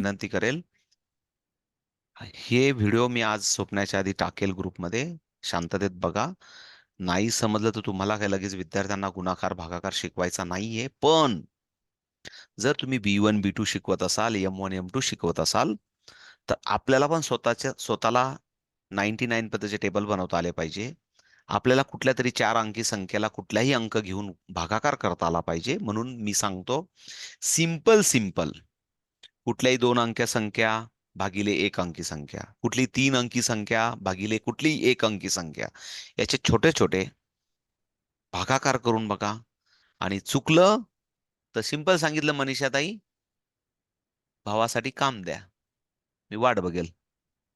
विनंती करेल, हे व्हिडिओ मी आज झोपण्याच्या आधी टाकेल ग्रुपमध्ये. शांततेत बघा. नाही समजलं तर तुम्हाला काय लगेच विद्यार्थ्यांना गुणाकार भागाकार शिकवायचा नाहीये, पण जर तुम्ही B1 B2 शिकवत असाल, M1 M2 शिकवत असाल, तर आपल्याला पण स्वतःला 99 पद्धतीचे टेबल बनवता आले पाहिजे. आपल्याला कुठल्या तरी 4 अंकी संख्येला कुठल्याही अंक घेऊन भागाकार करता आला पाहिजे. म्हणून मी सांगतो, सिंपल सिंपल कुठल्याही 2 अंकी संख्या भागिले 1 अंकी संख्या, कुठली 3 अंकी संख्या भागिले कुठली 1 अंकी संख्या, याचे छोटे छोटे भागाकार करून बघा. आणि चुकलं तर सिंपल सांगितलं, मनीषाताई भावासाठी काम द्या, मी वाट बघेल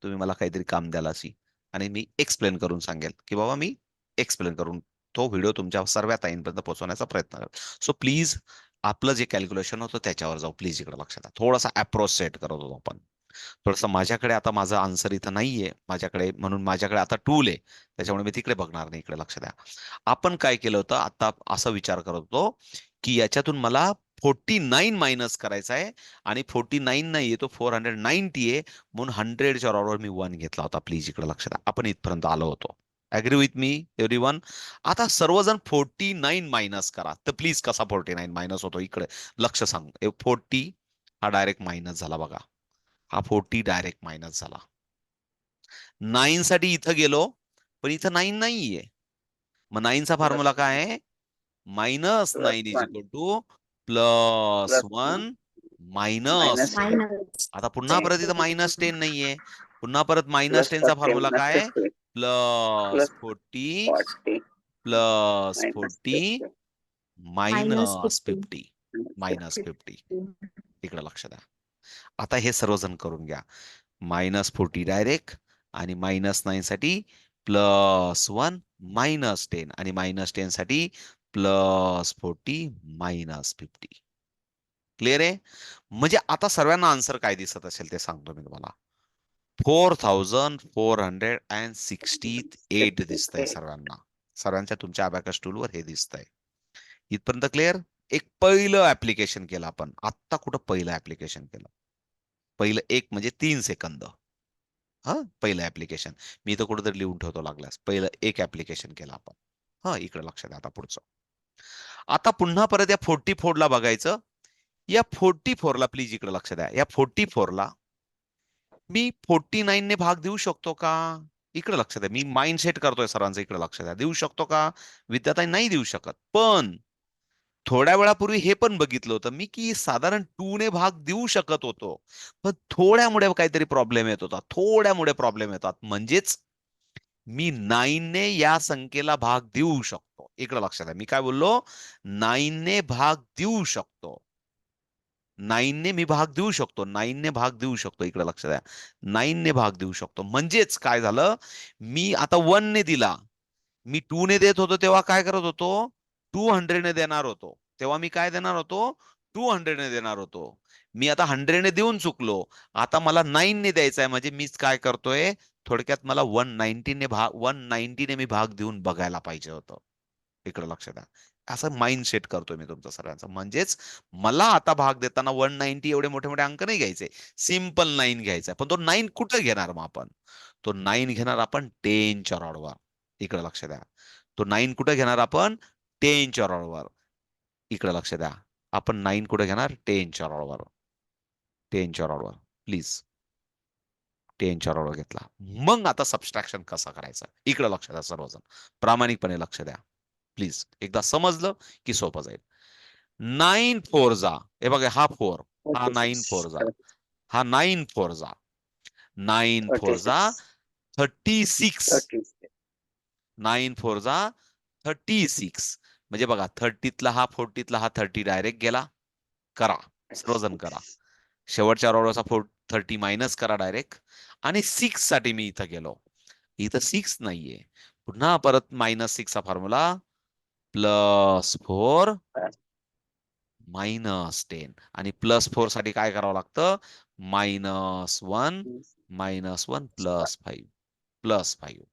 तुम्ही मला काहीतरी काम द्याल अशी, आणि मी एक्सप्लेन करून सांगेल की बाबा मी एक्सप्लेन करून तो व्हिडिओ तुमच्या सर्व ताईंपर्यंत पोहोचवण्याचा प्रयत्न करेल. सो प्लीज आपलं जे कॅल्क्युलेशन होतं त्याच्यावर जाऊ, प्लीज इकडे लक्षात द्या. थोडासा अप्रोच सेट करत होतो आपण. थोडंसं माझ्याकडे आता माझं आन्सर इथं नाहीये माझ्याकडे, म्हणून माझ्याकडे आता टूल आहे, त्याच्यामुळे मी तिकडे बघणार नाही. इकडे लक्ष द्या. आपण काय केलं होतं आता, असा विचार करत होतो की याच्यातून मला 49 मायनस करायचा आहे, आणि 49 नाहीये तो 490 आहे, म्हणून 100च्या बरोबर मी 1 घेतला होता. प्लीज इकडे लक्ष द्या. आपण इथपर्यंत आलो होतो. Agree with me everyone? आता सर्वजण 49 मायनस करा. तर प्लीज कसा 49 मायनस होतो इकडे लक्ष सांग. 40 हा डायरेक्ट मायनस झाला बघा. हा 40 डायरेक्ट मायनस झाला. 9 साठी इथं गेलो, पण इथं 9 नाहीये. मग 9 चा फॉर्म्युला काय आहे? -9 इज इक्वल टू +1 -10. आता पुन्हा परत इथं -10 नाहीये. पुन्हा परत -10 चा फॉर्म्युला काय आहे? +40 +40 -50. -50 इकडे लक्ष द्या. आता हे सर्वजण करून घ्या. -40 डायरेक्ट, आणि -9 साठी +1 -10, आणि -10 साठी +40 -50. क्लिअर आहे? म्हणजे आता सर्वांना आन्सर काय दिसत असेल ते सांगतो मी तुम्हाला. 4468 दिसतंय सर्वांना. सर्वांच्या तुमच्या अबॅकस टूलवर हे दिसतंय. इथपर्यंत क्लिअर? एक पहिलं ऍप्लिकेशन केलं आपण. आत्ता कुठं पहिलं ऍप्लिकेशन केलं? पहिलं एक म्हणजे 3 सेकंद. हा, पहिलं ऍप्लिकेशन मी इथं कुठेतरी लिहून ठेवतो लागल्यास. पहिलं एक ऍप्लिकेशन केलं आपण. हा, इकडे लक्ष द्या. आता पुढचं. आता पुन्हा परत या 44 ला बघायचं. या 44 ला प्लीज इकडे लक्ष द्या. या 44 ला मी 49 ने भाग देऊ शकतो का? इकडे लक्ष द्या. मी माइंड सेट करतोय सर्वांचं. इकडे लक्ष द्या. देऊ शकतो का? विद्यार्थी नाही देऊ शकत. पण थोड्या वेळापूर्वी हे पण बघितलं होतं मी की साधारण 2 ने भाग देऊ शकत होतो, पण थोड्यामुळे काहीतरी प्रॉब्लेम येत होता. थोड्यामुळे प्रॉब्लेम येतात. म्हणजेच मी 9 ने या संख्येला भाग देऊ शकतो. इकडे लक्षात द्या. मी काय बोललो? 9 ने भाग देऊ शकतो. 9 ने मी भाग देऊ शकतो. 9 ने भाग देऊ शकतो. इकडे लक्ष द्या. 9 ने भाग देऊ शकतो. म्हणजेच काय झालं? मी आता 1 ने दिला. मी 2 ने देत होतो तेव्हा काय करत होतो? 200 ने देणार होतो. तेव्हा मी काय देणार होतो? 200 ने देणार होतो. मी आता 100 ने देऊन चुकलो. आता मला 9 ने द्यायचा आहे. म्हणजे मीच काय करतोय? थोडक्यात मला 190 ने मी भाग देऊन बघायला पाहिजे होतं. इकडे लक्ष द्या. असं माइंड सेट करतोय मी तुमचं सर्वांचं. म्हणजेच मला आता भाग देताना 190 एवढे मोठे मोठे अंक नाही घ्यायचे. सिंपल 9 घ्यायचा. पण तो 9 कुठं घेणार मग आपण? तो 9 घेणार आपण 10च्या रॉडवर. इकडे लक्ष द्या. तो 9 कुठे घेणार आपण? 10च्या रॉडवर. इकडे लक्ष द्या. आपण 9 कुठे घेणार? 10च्या रॉडवर. 10च्या रॉडवर. प्लीज. 10च्या रॉडवर घेतला. मग आता सबस्ट्रॅक्शन कसं करायचं? इकडे लक्ष द्या सर्वजण. प्रामाणिकपणे लक्ष द्या. प्लीज. एकदा समजलं की सोपं जाईल. 9 4 जा. हे बघा, हा 4. हा 9 4 जा. हा 9 4 जा. 9 4 जा 36. 9 4 जा 36. म्हणजे बघा, 30तला हा 40तला हा 30 डायरेक्ट गेला. करा. सर्वजण करा. शेवटच्या रोडवरचा 30 मायनस करा डायरेक्ट. आणि 6 साठी मी इथं गेलो. इथं 6 नाहीये. पुन्हा परत -6 चा फॉर्म्युला. +4 -10. आणि +4 साठी काय करावं लागतं? -1 -1 +5.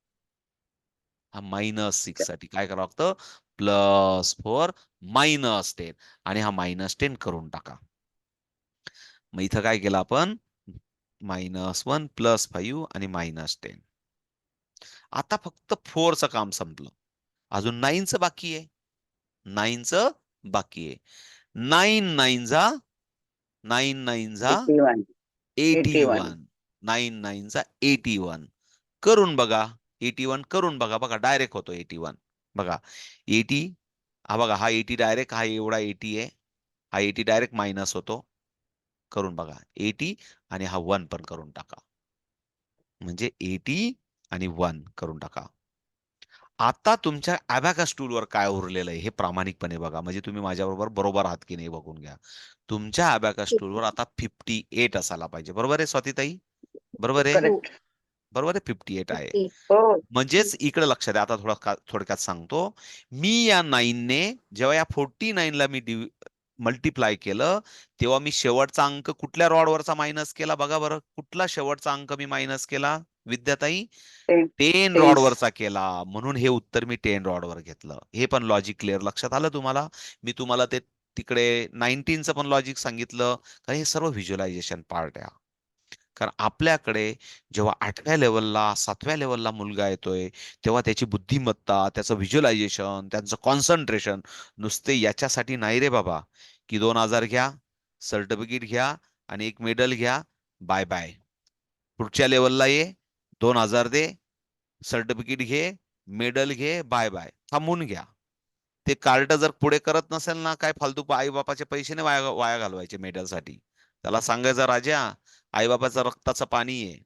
हा -6 साठी काय करावं लागतं? +4 -10. आणि हा -10 करून टाका. मग इथं काय केलं आपण? -1 +5 आणि -10. आता फक्त 4चं काम संपलं. अजून 9चं बाकी आहे. 9चं बाकी आहे. 9 9 जा 9 9 जा 81. 81. 81. 9 9 जा 81. करून बघा. 81 करून बघा. बघा डायरेक्ट होतो 81. बघा 80 हा बघा हा 80 डायरेक्ट हा एवढा 80 आहे. हा 80 डायरेक्ट मायनस होतो. करून बघा. 80 आणि हा 1 पण करून टाका. म्हणजे 80 आणि 1 करून टाका. आता तुमच्या अबॅकस टूलवर काय उरलेलं आहे हे प्रामाणिकपणे बघा. म्हणजे तुम्ही माझ्याबरोबर बरोबर आहात की नाही बघून घ्या. तुमच्या अबॅकस टूलवर आता 58 असायला पाहिजे. बरोबर आहे स्वातीताई? बरोबर आहे? करेक्ट. बरोबर आहे 58 आहे. हो. म्हणजेच इकडे लक्ष द्या. आता थोडक्यात सांगतो. मी या 9 ने जेव्हा या 49 ला मी मल्टिप्लाय केलं, तेव्हा मी शेवटचा अंक कुठल्या रॉडवरचा मायनस केला बघा बरं. कुठला शेवटचा अंक मी मायनस केला विद्याताई? 10. 10 10. रॉडवरचा केला. म्हणून हे उत्तर मी 10 रॉडवर घेतलं. हे पण लॉजिक क्लिअर लक्षात आलं तुम्हाला? मी तुम्हाला ते तिकडे 19चं पण लॉजिक सांगितलं. कारण हे सर्व व्हिज्युअलायझेशन पार्ट आहे. कारण आपल्याकडे जेव्हा 8व्या लेव्हलला 7व्या लेव्हलला मुलगा येतोय, तेव्हा त्याची बुद्धिमत्ता, त्याचं व्हिज्युअलायझेशन, त्यांचं कॉन्सन्ट्रेशन नुसते याच्यासाठी नाही रे बाबा, की 2000 घ्या, सर्टिफिकेट घ्या आणि एक मेडल घ्या, बाय बाय. पुढच्या लेव्हलला ये, 2000 दे, सर्टिफिकेट घे, मेडल घे, बाय बाय. थांबून घ्या. ते कार्ड जर पुढे करत नसेल ना, काय फालतू आई-बापाचे पैसे नाही वाया वाया घालवायचे मेडलसाठी. त्याला सांगायचं, "राजा, आई-बापाचं रक्ताचं पाणी आहे.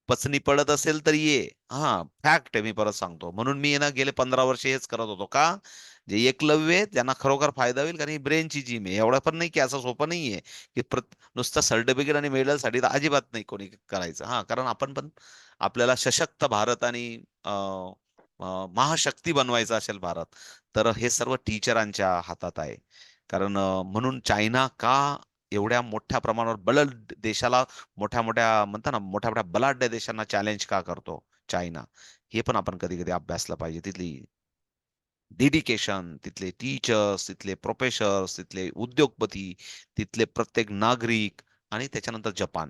पचनी पडत असेल तर ये." हां, फॅक्ट आहे मी परत सांगतो. म्हणून मी ना गेले 15 वर्ष हेच करत होतो. का? जे एकलव्य आहेत त्यांना खरोखर फायदा होईल कारण ही ब्रेनची जिम आहे. एवढं पण नाही की असं सोपं नाहीये, की नुसतं सर्टिफिकेट आणि मेडलसाठी तर अजिबात नाही कोणी करायचं. हां, कारण आपण पण आपल्याला सशक्त भारत आणि अ, महाशक्ती बनवायचा असेल भारत, तर हे सर्व टीचरांच्या हातात आहे. कारण म्हणून चायना का एवढ्या मोठ्या प्रमाणावर देशाला मोठ्या-मोठ्या म्हणतात ना, मोठ्या-मोठ्या बलाढ्य देशांना चॅलेंज का करतो चायना? हे पण आपण कधी-कधी अभ्यासलं पाहिजे. तिथली डेडिकेशन, तिथले टीचर्स, तिथले प्रोफेसर्स, तिथले उद्योगपती, तिथले प्रत्येक नागरिक आणि त्याच्यानंतर जपान.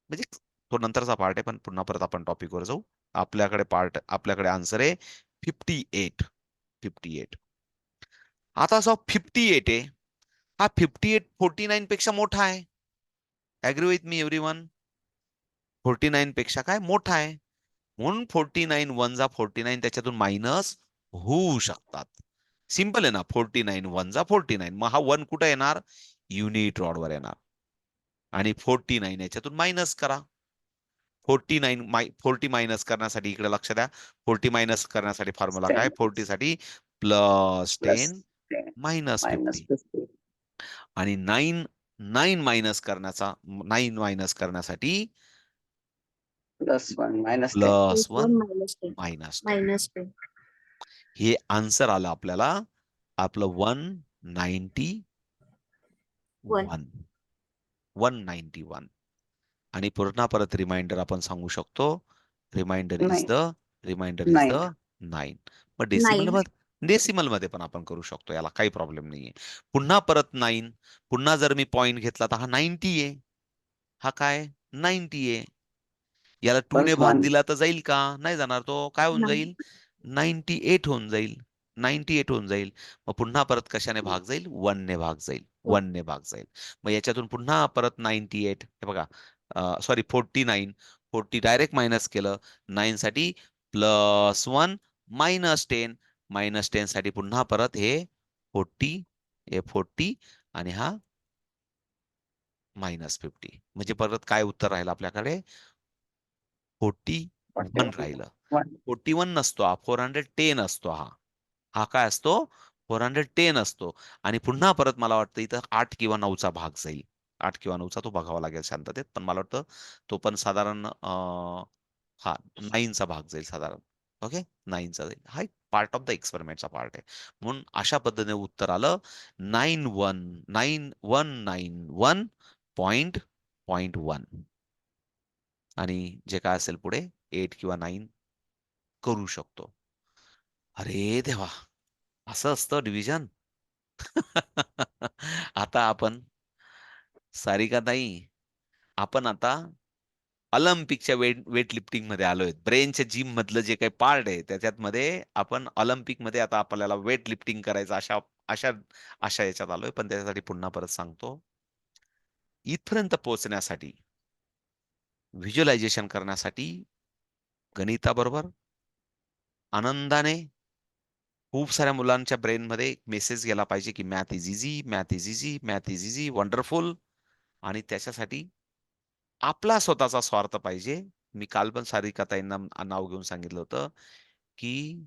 म्हणजे तो नंतरचा पार्ट आहे, पण पुन्हा परत आपण टॉपिकवर जाऊ. आपल्याकडे आन्सर आहे 58. 58. आता जो 58 आहे, हा 58 49 पेक्षा मोठा आहे. Agree with me everyone? 49 पेक्षा काय मोठा आहे. म्हणून 49 वजा 49 त्याच्यातून मायनस होऊ शकतात. सिंपल आहे ना. 49 वजा 49. मग हा 1 कुठे येणार? युनिट रॉडवर येणार. आणि 49 याच्यातून मायनस करा. 40 मायनस करण्यासाठी इकडे लक्ष द्या. 40 मायनस करण्यासाठी फॉर्म्युला काय? 10. 40 साठी प्लस 10 10. मायनस 50. -50. आणि 9 मायनस करण्यासाठी +1 -10. Plus plus 1 one minus ten minus 10. Minus ten हे आन्सर आलं आपल्याला आपलं 191. वन 191. आणि पुन्हा परत रिमाइंडर आपण सांगू शकतो. Reminder is 9. द 9. 9. मग नाईन डेसिमल मध्ये पण आपण करू शकतो. याला काही प्रॉब्लेम नाहीये. पुन्हा परत 9. पुन्हा जर मी पॉइंट घेतला तर हा 90 आहे. हा काय? 90 आहे. याला 2 ने भाग +1. दिला तर जाईल का? नाही जाणार. तो काय होऊन नाही जाईल? 98 होऊन जाईल. 98 होऊन जाईल. मग पुन्हा परत कशाने भाग जाईल? 1 ने भाग जाईल. 1 ने भाग जाईल. मग याच्यातून पुन्हा परत 98 हे बघा सॉरी 49. 40 डायरेक्ट मायनस केलं. 9 साठी +1 -10. -10 साठी पुन्हा परत हे 40 हे 40 आणि हा -50. म्हणजे परत काय उत्तर राहिलं आपल्याकडे? 41 राहिलं. 41. 41 नसतो हा 410 असतो हा. हा काय असतो? 410 असतो. आणि पुन्हा परत मला वाटतं इथं 8 किंवा 9चा भाग जाईल. 8 किंवा 9चा तो बघावा लागेल शांततेत. पण मला वाटतं तो पण साधारण हां 9चा भाग जाईल साधारण. ओके 9चा जाईल. हा एक पार्ट ऑफ द एक्सपेरिमेंटचा पार्ट आहे. म्हणून अशा पद्धतीने उत्तर आलं 9191.1 आणि जे काय असेल पुढे 8 किंवा 9 करू शकतो. अरे देवा! असं असतं डिव्हिजन. आता आपण सारिकाताई आपण आता ऑलिम्पिकच्या वेट लिफ्टिंग मध्ये आलोय. ब्रेनच्या जिम मधलं जे काही पार्ट आहे त्याच्यात मध्ये आपण ऑलिम्पिक मध्ये आता आपल्याला वेट लिफ्टिंग करायचं अशा अशा अशा याच्यात आलोय. पण त्याच्यासाठी पुन्हा परत सांगतो, इथपर्यंत पोहोचण्यासाठी व्हिज्युअलायझेशन करण्यासाठी गणिताबरोबर आनंदाने खूप साऱ्या मुलांच्या ब्रेनमध्ये मेसेज गेला पाहिजे, की math is easy, math is easy, math is easy, wonderful. आणि त्याच्यासाठी आपला स्वतःचा स्वार्थ पाहिजे. मी काल पण सारिकाताईंना नाव घेऊन सांगितलं होतं, की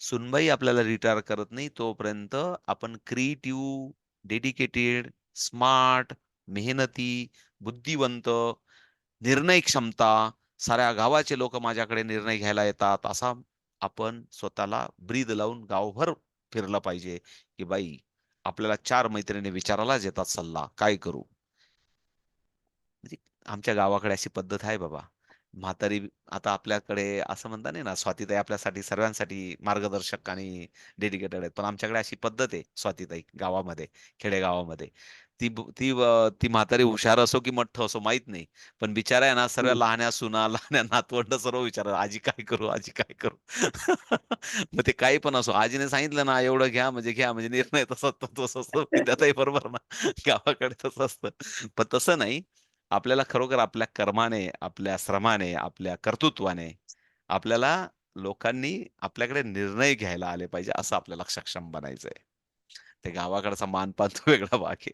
सुनबाई आपल्याला रिटायर करत नाही तोपर्यंत आपण क्रिएटिव्ह, डेडिकेटेड, स्मार्ट, मेहनती, बुद्धिवंत, निर्णय क्षमता, साऱ्या गावाचे लोक माझ्याकडे निर्णय घ्यायला येतात, असा आपण स्वतःला ब्रीद लावून गावभर फिरलं पाहिजे, की बाई आपल्याला 4 मैत्रिणी विचारायलाच येतात सल्ला, काय करू? म्हणजे आमच्या गावाकडे अशी पद्धत आहे बाबा. म्हातारी आता आपल्याकडे असं म्हणता नाही ना, स्वातीताई आपल्यासाठी सर्वांसाठी मार्गदर्शक आणि डेडिकेटेड आहेत. पण आमच्याकडे अशी पद्धत आहे स्वातीताई गावामध्ये, खेडेगावामध्ये. ती म्हातारी हुशार असो की मठ्ठ असो माहीत नाही. पण बिचाऱ्या आहे ना सर्व हं. लहान्या सुना, लहान्या नातवंड सर्व विचारतात, "आजी काय करू? आजी काय करू?" मग ते काही पण असो. आजीने सांगितलं ना, "एवढं घ्या म्हणजे घ्या." म्हणजे निर्णय तसाच तो तसं असतो. विद्याताई बरोबर ना, गावाकडे तसं असतं. पण तसं नाही. आपल्याला खरोखर आपल्या कर्माने, आपल्या श्रमाने, आपल्या कर्तृत्वाने आपल्याला लोकांनी आपल्याकडे निर्णय घ्यायला आले पाहिजे, असं आपल्याला सक्षम बनायचंय. ते गावाकडचा मानपान तो वेगळा भाग आहे.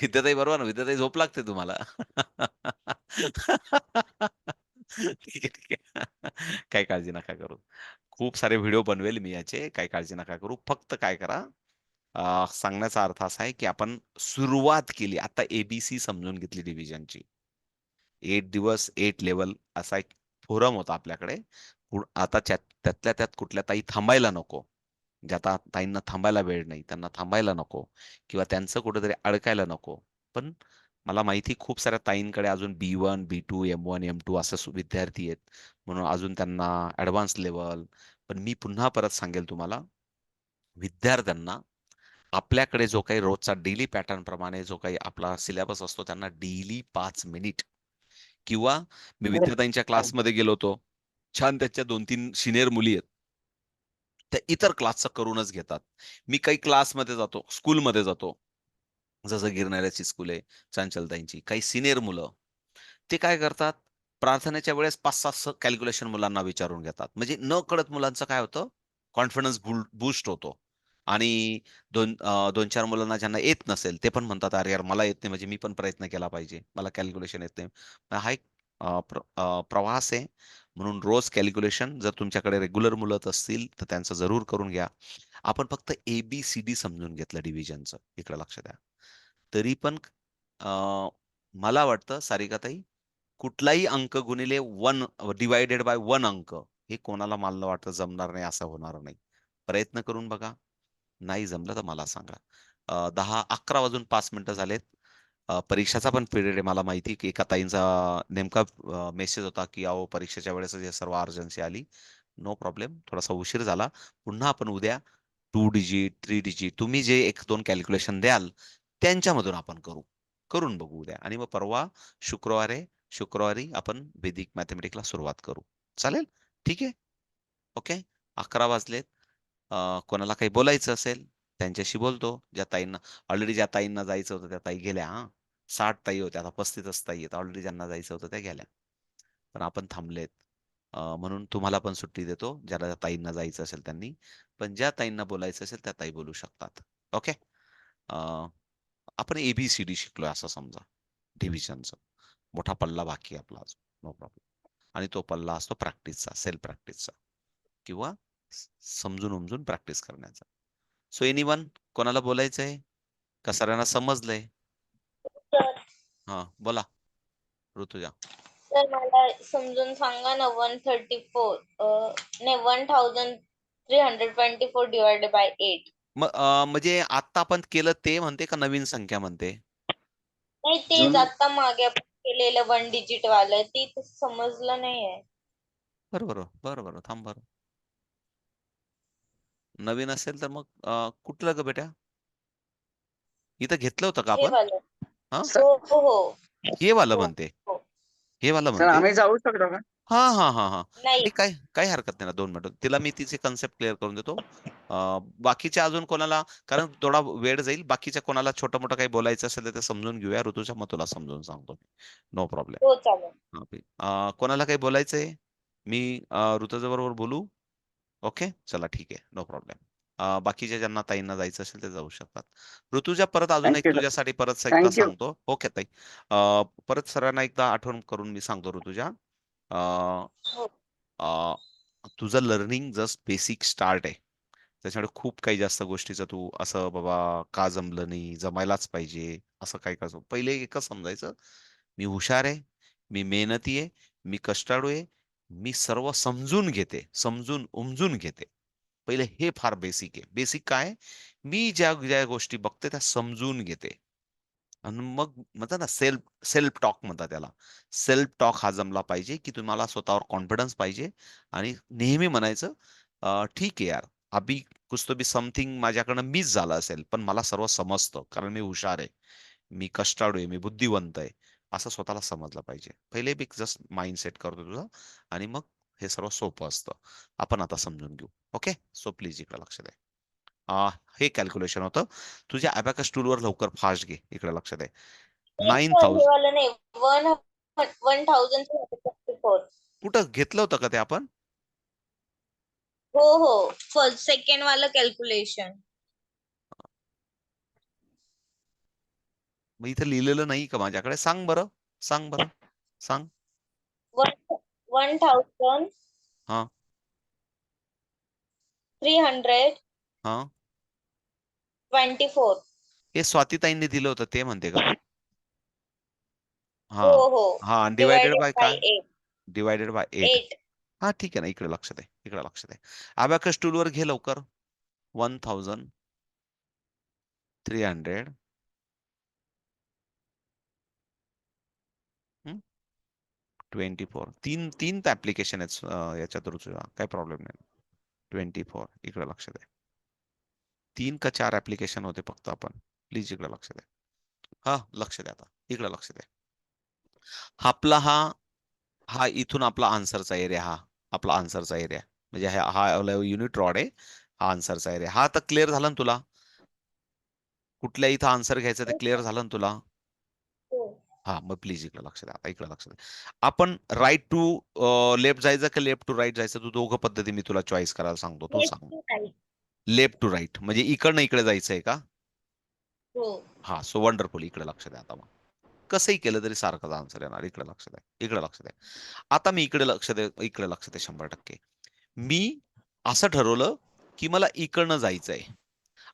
विद्याताई बरोबर ना? विद्याताई झोप लागते तुम्हाला? ठीक आहे, ठीक आहे. काही काळजी नका करू. खूप सारे व्हिडिओ बनवेल मी याचे, काही काळजी नका करू. फक्त काय करा, सांगण्याचा अर्थ असा आहे, की आपण सुरुवात केली. आता ए समजून घेतली डिव्हिजनची. 8 दिवस 8 लेव्हल असा एक फोरम होता आपल्याकडे. आता त्यातल्या त्यात कुठल्या ताई थांबायला नको. ज्या आता ताईंना थांबायला वेळ नाही, त्यांना थांबायला नको किंवा त्यांचं कुठेतरी अडकायला नको. पण मला माहिती खूप साऱ्या ताईंकडे अजून B1, B2, M1, M2 असे विद्यार्थी आहेत. म्हणून अजून त्यांना ॲडव्हान्स लेव्हल. पण मी पुन्हा परत सांगेल तुम्हाला, विद्यार्थ्यांना आपल्याकडे जो काही रोजचा डेली पॅटर्न प्रमाणे जो काही आपला सिलेबस असतो, त्यांना डेली 5 मिनिट किंवा मी विद्यार्थ्यांच्या क्लासमध्ये गेलो होतो. छान त्याच्या 2-3 सीनियर मुली आहेत. त्या इतर क्लासचं करूनच घेतात. मी काही क्लासमध्ये जातो, स्कूलमध्ये जातो. जसं गिरणाऱ्याची स्कूल आहे, चंचलताईंची. काही सीनियर मुलं, ते काय करतात, प्रार्थनेच्या वेळेस 5-6 कॅल्क्युलेशन मुलांना विचारून घेतात. म्हणजे नकळत मुलांचं काय होतं, कॉन्फिडन्स बूस्ट होतो. आणि 2-4 मुलांना ज्यांना येत नसेल, ते पण म्हणतात, "अरे यार, मला येत नाही, म्हणजे मी पण प्रयत्न केला पाहिजे. मला कॅल्क्युलेशन येत नाही." हा एक प्रवास आहे. म्हणून रोज कॅल्क्युलेशन जर तुमच्याकडे रेग्युलर मुलं असतील, तर त्यांचं जरूर करून घ्या. आपण फक्त ए समजून घेतलं डिव्हिजनचं. इकडे लक्ष द्या. तरी पण मला वाटतं सारिकाताई, कुठलाही अंक गुणिले 1 डिव्हायडेड बाय 1 अंक, हे कोणाला मला वाटतं जमणार नाही, असं होणार नाही. प्रयत्न करून बघा. नाही जमलं तर मला सांगा. 10-11 वाजून 5 मिनिटं झालेत. परीक्षाचा पण पिरियड आहे मला माहिती आहे, की एका ताईंचा नेमका मेसेज होता, की अहो परीक्षेच्या वेळेसच हे सर्व अर्जन्सी आली. No problem. थोडासा उशीर झाला. पुन्हा आपण उद्या 2 डिजिट, 3 डिजिट तुम्ही जे 1-2 कॅल्क्युलेशन द्याल, त्यांच्यामधून आपण करू. करून बघू उद्या आणि मग परवा शुक्रवारी आपण वैदिक मॅथेमॅटिक्सला सुरुवात करू. चालेल? ठीक आहे? ओके. 11 वाजलेत. कोणाला काही बोलायचं असेल, त्यांच्याशी बोलतो. ज्या ताईंना जायचं होतं त्या ताई गेल्या हां. 60 ताई होत्या, आता 35च ताई आहेत. ऑलरेडी ज्यांना जायचं होतं त्या गेल्या. पण आपण थांबलेत. म्हणून तुम्हाला पण सुट्टी देतो. ज्याला त्या ताईंना जायचं असेल त्यांनी. पण ज्या ताईंना बोलायचं असेल त्या ताई बोलू शकतात. ओके. आपण ए शिकलोय असं समजा डिव्हिजनचं. मोठा पल्ला बाकी आहे आपला अजून. No problem. आणि तो पल्ला असतो प्रॅक्टिसचा, सेल्फ प्रॅक्टिसचा किंवा समजून-उमजून प्रॅक्टिस करण्याचा. सो एनीवन कोणाला बोलायचंय? का सगळ्यांना समजलंय? तर हां, बोला ऋतुजा. सर मला समजून सांगा ना 134 नाही 1324 डिवाइडेड बाय 8. म्हणजे आत्ता आपण केलं ते म्हणते का नवीन संख्या म्हणते? नाही तेच आता मागे आपण केलेलं 1 डिजिट वालं ते समजलं नाहीये. बरं. थांब बरं. नवीन असेल तर मग कुठलं गं बेटा? इथं घेतलं होतं का हे आपण? वालं. हां? हो, हो. हे वालं हो, म्हणते, हो. हे वालं सर म्हणते. आम्ही जाऊ शकतो का? हा हा हा हा नाही नाही, काय काय हरकत नाही ना, 2 मिनिटं तिला मी तिची कन्सेप्ट क्लिअर करून देतो. बाकीच्या अजून कोणाला, कारण थोडा वेळ जाईल, बाकीच्या कोणाला छोटं मोठं काही बोलायचं असेल तर ते समजून घेऊया. ऋतूच्या मग तुला समजून सांगतो, नो प्रॉब्लेम. हो चालेल. कोणाला काही बोलायचंय? मी ऋतूच्या बरोबर बोलू? ओके, चला ठीक आहे, नो प्रॉब्लेम. बाकीच्या ज्यांना ताईंना जायचं असेल ते जाऊ शकतात. ऋतुजा, परत अजून एक थँक्यू सर. तुझ्यासाठी परत एकदा थँक्यू. सांगतो. ओके ताई, परत सर्वांना एकदा आठवण करून मी सांगतो ऋतुजा. हो. अ, तुझं लर्निंग जस्ट बेसिक स्टार्ट आहे. त्याच्यामुळे खूप काही जास्त गोष्टीचं तू असं बाबा का जमलं नाही, जमायलाच पाहिजे असं काय करायचं. पहिले एकच समजायचं, मी हुशार आहे, मी मेहनती आहे, मी कष्टाळू आहे, मी सर्व समजून घेते, समजून उमजून घेते. पहिले हे फार बेसिक आहे. बेसिक काय? मी ज्या ज्या गोष्टी बघते त्या समजून घेते. आणि मग म्हणतात ना, सेल्फ सेल्फ टॉक म्हणतात त्याला. सेल्फ टॉक हा जमला पाहिजे, की तुम्हाला स्वतःवर कॉन्फिडन्स पाहिजे आणि नेहमी म्हणायचं, ठीक आहे यार, अभी कुछ तो भी समथिंग माझ्याकडनं मिस झालं असेल, पण मला सर्व समजतं कारण मी हुशार आहे, मी कष्टाळू आहे, मी बुद्धिवंत आहे, असं स्वतःला समजलं पाहिजे. पहिले मी जस्ट माइंड सेट करतो तुझं आणि मग हे सर्व सोपं असतं. आपण आता समजून घेऊ. ओके, सो प्लीज इकडे लक्ष द्या. हे कॅल्क्युलेशन होतं. तुझ्या अबॅकस टूलवर लवकर फास्ट घे, इकडे लक्ष दे. नाही सर, हे 9000 वालं नाही. 1,164. कुठं घेतलं होतं का ते आपण? हो हो, फर्स्ट सेकंड वालं कॅल्क्युलेशन. मग इथं लिहिलेलं नाही का माझ्याकडे? सांग बरं, सांग बरं, सांग. 1,324. हा हा हे स्वातीताईंनी दिलं होतं ते म्हणते का तू? हा हो हो, हा, डिवायडेड डिवायडेड बाय बाय काय? 8. Divided by 8. 8. हा ठीक आहे ना, इकडे लक्ष दे, इकडे लक्ष दे. अबॅकस टूलवर घे लवकर. 1,300 24. तीन तीन ऍप्लिकेशन आहेत याच्यात ऋतुजा, काही प्रॉब्लेम नाही. 24 इकडे लक्ष दे. 3 का 4 ऍप्लिकेशन होते फक्त आपण. प्लीज इकडे लक्ष दे. हा लक्ष द्या आता, इकडे लक्ष द्या. आपला हा हा इथून आपला आन्सरचा एरिया, हा आपला आन्सरचा एरिया म्हणजे हा युनिट रॉड आहे. हा आन्सरचा एरिया. हा आता क्लिअर झाला ना तुला? कुठल्या इथं आन्सर घ्यायचं ते क्लिअर झालं ना तुला? हो. हा, मग प्लीज इकडे लक्ष द्या, आता इकडे लक्ष द्या. आपण राईट टू लेफ्ट जायचं का लेफ्ट टू राईट जायचं? तू दोघं पद्धती मी तुला चॉईस करायला सांगतो, तू लेफ्ट सांग. To right. Left to right म्हणजे इकडनं इकडे जायचंय का? हो. हा, सो वंडरफुल. इकडे लक्ष द्या आता. मग कसंही केलं तरी सारखाच आन्सर येणार. इकडे लक्ष द्या, इकडे लक्ष द्या. आता मी इकडे लक्ष दे, इकडे लक्ष दे 100%. मी असं ठरवलं की मला इकडनं जायचंय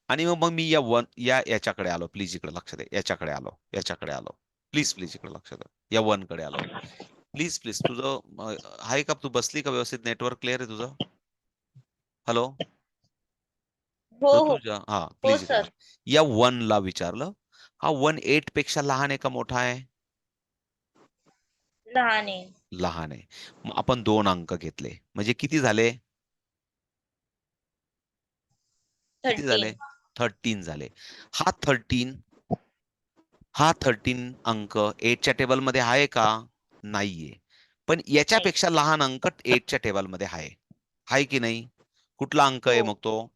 आणि मग मग मी याच्याकडे आलो. प्लीज इकडे लक्ष दे. याच्याकडे आलो, याच्याकडे आलो. प्लीज प्लीज इकडे लक्ष दे. या 1 कडे आलो. Please please. तुझं आहे का? तू बसली का व्यवस्थित? नेटवर्क क्लिअर आहे तुझं? हॅलो हो हो ऋतुजा, हा हो प्लीज इकडे. सर. या 1 ला विचारलं, हा 1 8 पेक्षा लहान आहे का मोठा आहे? लहान आहे. लहान आहे. मग आपण 2 अंक घेतले म्हणजे किती झाले? किती 13. झाले? 13 झाले. हा 13 हा 13 अंक 8 च्या टेबलमध्ये आहे का? नाहीये. पण नाही. याच्यापेक्षा लहान अंक 8 च्या टेबलमध्ये आहे. आहे की नाही? कुठला अंक हो. आहे मग तो?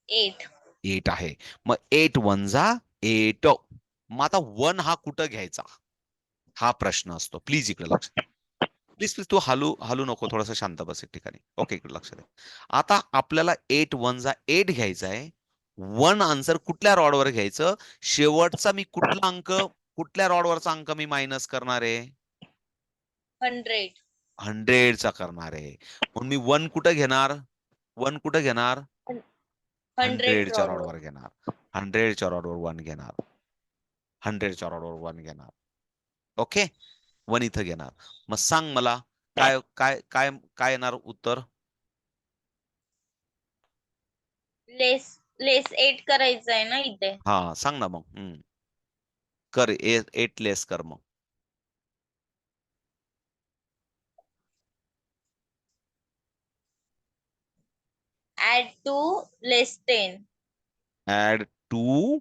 8. 8 आहे. मग 8 1 जा 8. मग आता 1 हा कुठं घ्यायचा? हा प्रश्न असतो. प्लीज इकडे लक्ष द्या. प्लीज प्लीज तू हलू हलू नको, थोडंसं शांत बस एक ठिकाणी. ओके, इकडे लक्ष द्या. आता आपल्याला 8 1 जा 8 घ्यायचा आहे. 1 आन्सर कुठल्या रॉडवर घ्यायचं? शेवटचा मी कुठला अंक, कुठल्या रॉडवरचा अंक मी मायनस करणार आहे? 100. 100 चा करणार आहे. म्हणून मी 1 कुठं घेणार? 1 कुठं घेणार? 100 100 च्या रॉडवर. रॉडवर घेणार. 100 च्या रॉडवर 1 घेणार. 100 च्या रॉडवर 1 घेणार. ओके, 1 इथं घेणार. मग सांग मला काय काय काय काय येणार उत्तर? लेस लेस 8 करायचं आहे ना इथे. हा सांग ना मग. कर 8 लेस कर मग. Add two less 10. Add two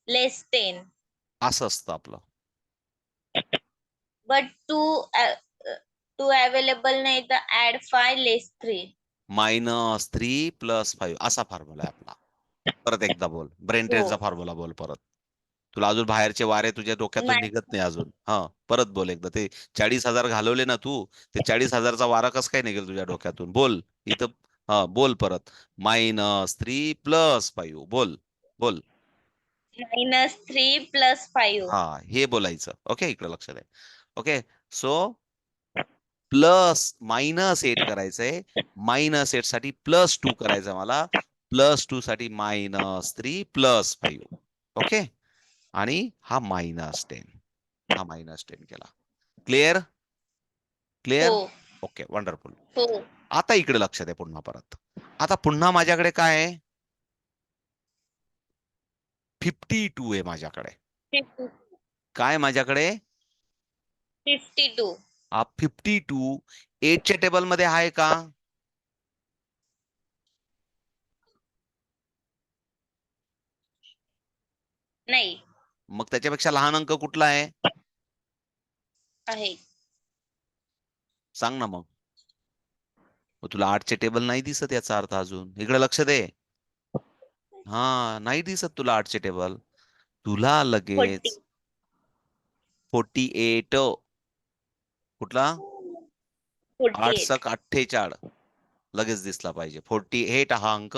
less 10. असं असतं आपलं. But two available नाही तर add 5 less 3. -3 + 5 असा फॉर्म्युला आहे आपला. परत एकदा बोल. ब्रेन हो. ट्रेनचा फॉर्म्युला बोल परत. तुला अजून बाहेरचे वारे तुझ्या डोक्यातून निघत नाही अजून. परत बोल एकदा. ते 40,000 घालवले ना तू, ते 40,000चा वारा कस काय निघेल तुझ्या डोक्यातून? बोल. इथं बोल परत. -3 + 5 बोल. बोल. -3 + 5. हे बोलायचं. ओके, इकडे लक्ष दे. ओके, सो -8 करायचंय. -8 साठी +2 करायचं मला. +2 साठी -3 + 5. ओके, आणि हा -10. हा -10 केला. क्लिअर? क्लिअर? हो. Okay, wonderful. हो. आता इकडे लक्ष दे पुन्हा परत. आता पुन्हा माझ्याकडे काय आहे? 52 आहे माझ्याकडे. 52. काय माझ्याकडे? 52. 52 8च्या टेबल मध्ये आहे का? नाही. मग त्याच्यापेक्षा लहान अंक कुठला आहे? आहे. सांग ना मग. तुला 8चे टेबल नाही दिसत याचा अर्थ अजून. इकडे लक्ष दे. नाही दिसत तुला 8चे टेबल. तुला 40. लगेच 48 कुठला? 8 48. सक 48 लगेच दिसला पाहिजे. 48 हा अंक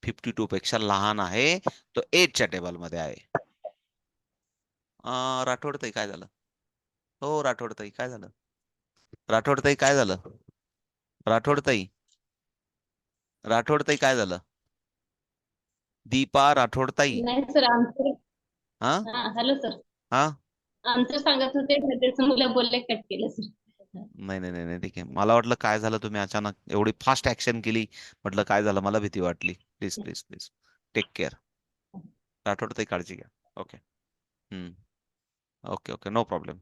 52 पेक्षा लहान आहे. तो 8च्या टेबल मध्ये आहे. राठोडताई काय झालं? हो राठोडताई काय झालं? राठोडताई काय झालं? राठोडताई राठोडताई काय झालं? दीपा राठोडताई. नाही सर आन्सर. हा हॅलो सर. हा आन्सर सांगत होते त्याचं मुलं बोलले कट केलं सर. नाही नाही नाही ठीक आहे. मला वाटलं काय झालं, तुम्ही अचानक एवढी फास्ट ऍक्शन केली. म्हटलं काय झालं, मला भीती वाटली. Please please please take care. राठोडताई काळजी घ्या. Okay. Okay okay, no problem.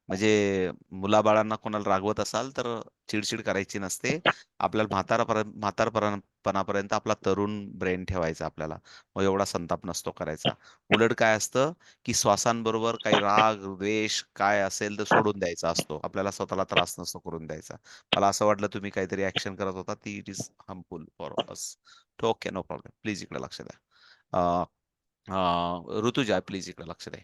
म्हणजे मुलाबाळांना कोणाला रागवत असाल तर चिडचिड करायची नसते. आपल्याला म्हातारपणापर्यंत आपला तरुण ब्रेन ठेवायचा आपल्याला. मग एवढा संताप नसतो करायचा. उलट काय असतं की श्वासांबरोबर काही राग द्वेष काय असेल तर सोडून द्यायचा असतो. आपल्याला स्वतःला त्रास नसतो करून द्यायचा. मला असं वाटलं तुम्ही काहीतरी ऍक्शन करत होता ती it is harmful for us. Okay, no problem. Please इकडे लक्ष द्या. ऋतुजा प्लीज इकडे लक्ष द्या.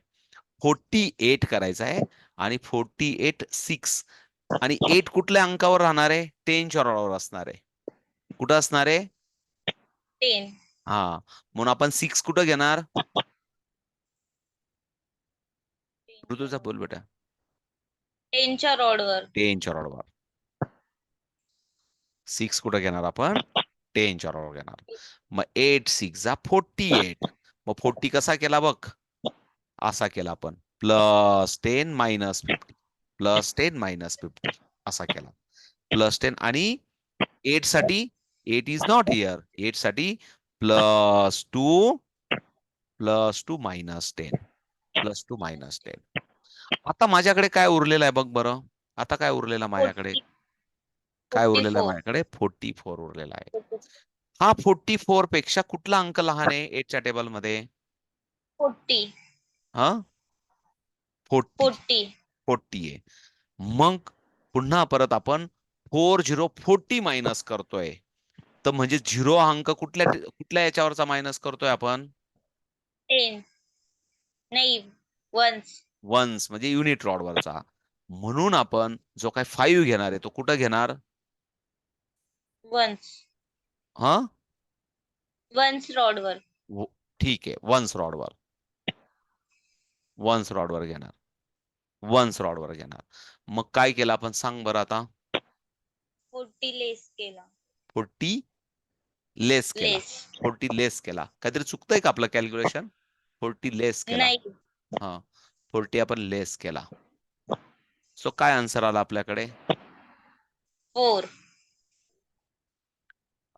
48 करायचा आहे आणि 48 6 आणि 8 कुठल्या अंकावर राहणार आहे? 10च्या ऑर्डरवर असणार आहे. कुठं असणार आहे? 10. म्हणून आपण 6 कुठं घेणार? ऋतुजा बोल बेटा. 10च्या रॉडवर. 10च्या ऑर्डरवर. 6 कुठं घेणार आपण? 10च्या ऑर्डरवर घेणार. मग 8 6 48. मग 40 कसा केला बघ? असा केला आपण. +10 -50 +10 -50 असा केला. +10 आणि 8 साठी 8 इज नॉट हिअर. 8 साठी +2 +2 -10 +2 -10. आता माझ्याकडे काय उरलेलं आहे बघ बरं. आता काय उरलेलं आहे माझ्याकडे? 40. काय उरलेलं आहे 44. माझ्याकडे? 44 उरलेला आहे. हा 44 पेक्षा कुठला अंक लहान आहे 8च्या टेबल मध्ये? 40. 40. 40. 40 आहे. मग पुन्हा परत आपण 40 मायनस करतोय. तर म्हणजे 0 हा अंक कुठल्या याच्यावरचा मायनस करतोय आपण? 10. नाही, वन्स. वन्स म्हणजे युनिट रॉडवरचा. म्हणून आपण जो काय 5 घेणार आहे तो कुठं घेणार? वन्स. हा वन्स रॉडवर. ठीक आहे, वन्स रॉडवर. वन्स रॉडवर घेणार. वन्स रॉडवर घेणार. मग काय केलं आपण सांग बरं आता? 40 लेस केला. 40 लेस केला. लेस. 40 लेस केला. काहीतरी चुकतंय का आपलं कॅल्क्युलेशन? 40 लेस केला. नाही. 40 आपण लेस केला. सो काय आन्सर आला आपल्याकडे? 4.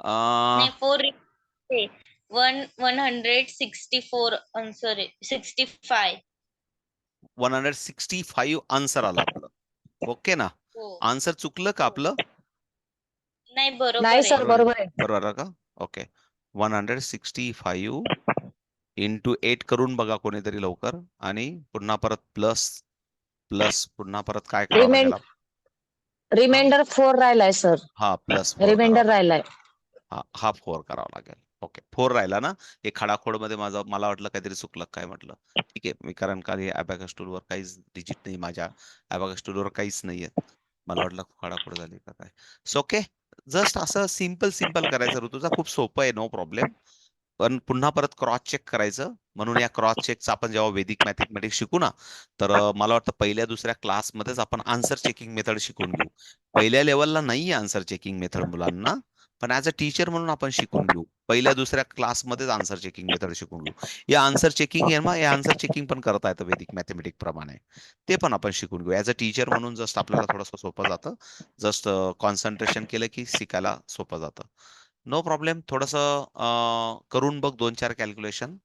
नाही 4. 164 आन्सर आहे. 65. 165 आन्सर आला आपलं. ओके ना? हो. आन्सर चुकलं का आपलं? नाही, बरोबर नाही आहे. सर, बरोबर आहे. बरोबर आहे का? ओके. 165 इंटू 8 करून बघा कोणीतरी लवकर, आणि पुन्हा परत प्लस प्लस पुन्हा परत काय करावं लागेल? रिमाइंडर 4 राहिलाय सर. हा प्लस 4 करावं रिमाइंडर लागेल. राहिलाय. हा 4 करावा लागेल. ओके 4 राहिला ना. हे खडाखोड मध्ये मला वाटलं काहीतरी चुकलं काय म्हटलं. ठीक आहे, मी कारण का अबॅकस टूलवर काहीच डिजिट नाही, माझ्या अबॅकस टूलवर काहीच नाहीये. मला वाटलं खडाखोड झाली का काय. सो ओके, जस्ट असं सिंपल करायचं ऋतूचा, खूप सोपं आहे, नो प्रॉब्लेम. पण पुन्हा परत क्रॉस चेक करायचं. म्हणून या क्रॉस चेकचा आपण जेव्हा वैदिक मॅथमॅटिक्स शिकू ना, तर मला वाटतं पहिल्या दुसऱ्या क्लासमध्येच आपण आन्सर चेकिंग मेथड शिकून घेऊ. पहिल्या लेवलला नाहीये आन्सर चेकिंग मेथड मुलांना, पण ऍज अ टीचर म्हणून आपण शिकून घेऊ. पहिल्या दुसऱ्या क्लासमध्येच आन्सर चेकिंग मेथड शिकून घेऊ. या आन्सर चेकिंग आहे ना, या आन्सर चेकिंग पण करता येतं वैदिक मॅथमॅटिक्स प्रमाणे. ते पण आपण शिकून घेऊ. ऍज अ टीचर म्हणून जस्ट आपल्याला थोडंसं सोपं जातं. जस्ट कॉन्सन्ट्रेशन केलं की शिकायला सोपं जातं. No problem. थोडंसं करून बघ 2-4 कॅल्क्युलेशन.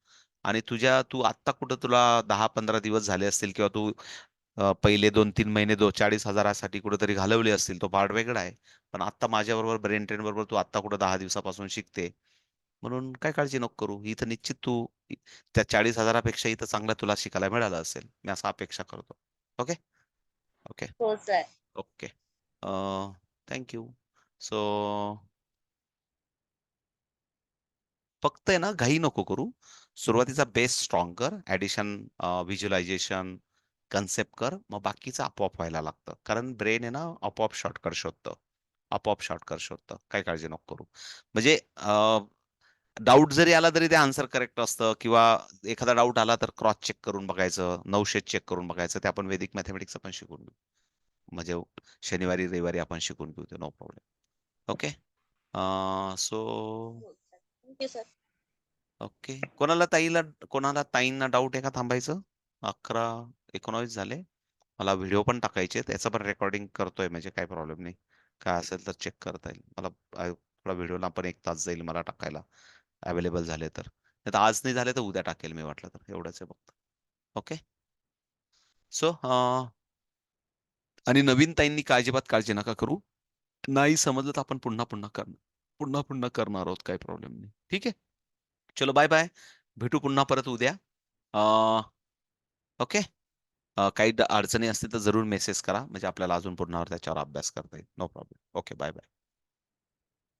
आणि तू आत्ता कुठं, तुला 10-15 दिवस झाले असतील, किंवा तू पहिले 2-3 महिने 40,000साठी कुठेतरी घालवले असतील, तो पार्ट वेगळा आहे. पण आता माझ्याबरोबर ब्रेन ट्रेन बरोबर तू आत्ता कुठं 10 दिवसापासून शिकते, म्हणून काय काळजी नको करू. इथं निश्चित तू त्या 40,000पेक्षा इथं चांगलं तुला शिकायला मिळालं असेल, मी असं अपेक्षा करतो. ओके ओके हो सर. ओके. थँक्यू. सो फक्त आहे ना, घाई नको करू. सुरुवातीचा बेस स्ट्रॉंग कर, ऍडिशन, व्हिज्युअलायझेशन, कन्सेप्ट कर, मग बाकीचं आपोआप व्हायला लागतं. कारण ब्रेन आहे ना, आपोआप शॉर्टकट शोधतं. आपोआप शॉर्टकट शोधतं. काही काळजी नको करू. म्हणजे डाऊट जरी आला तरी ते आन्सर करेक्ट असतं, किंवा एखादा डाऊट आला तर क्रॉस चेक करून बघायचं, नवशेत चेक करून बघायचं. ते आपण वैदिक मॅथमॅटिक्स पण शिकून घेऊ. म्हणजे शनिवारी रविवारी आपण शिकून घेऊ ते, नो प्रॉब्लेम. ओके. सो हो सर. Thank you sir. ओके. कोणाला ताईंना डाऊट आहे का? थांबायचं. 11:19 झाले. मला व्हिडिओ पण टाकायचे, त्याचं पण रेकॉर्डिंग करतोय, म्हणजे काही प्रॉब्लेम नाही. काय असेल तर चेक करता येईल मला. थोडा व्हिडिओला पण 1 तास जाईल मला टाकायला, अवेलेबल झाले तर. नाही तर आज नाही झाले तर उद्या टाकेल मी, वाटलं तर. एवढंच आहे फक्त. ओके. सो आणि नवीन ताईंनी अजिबात काळजी नका करू. नाही समजलं तर आपण पुन्हा पुन्हा करणार, पुन्हा पुन्हा करणार आहोत, काही प्रॉब्लेम नाही. ठीक आहे. चलो बाय बाय. भेटू पुन्हा परत उद्या. ओके. काही अडचणी असतील तर जरूर मेसेज करा, म्हणजे आपल्याला अजून पुन्हा त्याच्यावर अभ्यास करता येईल. No problem. Okay bye bye.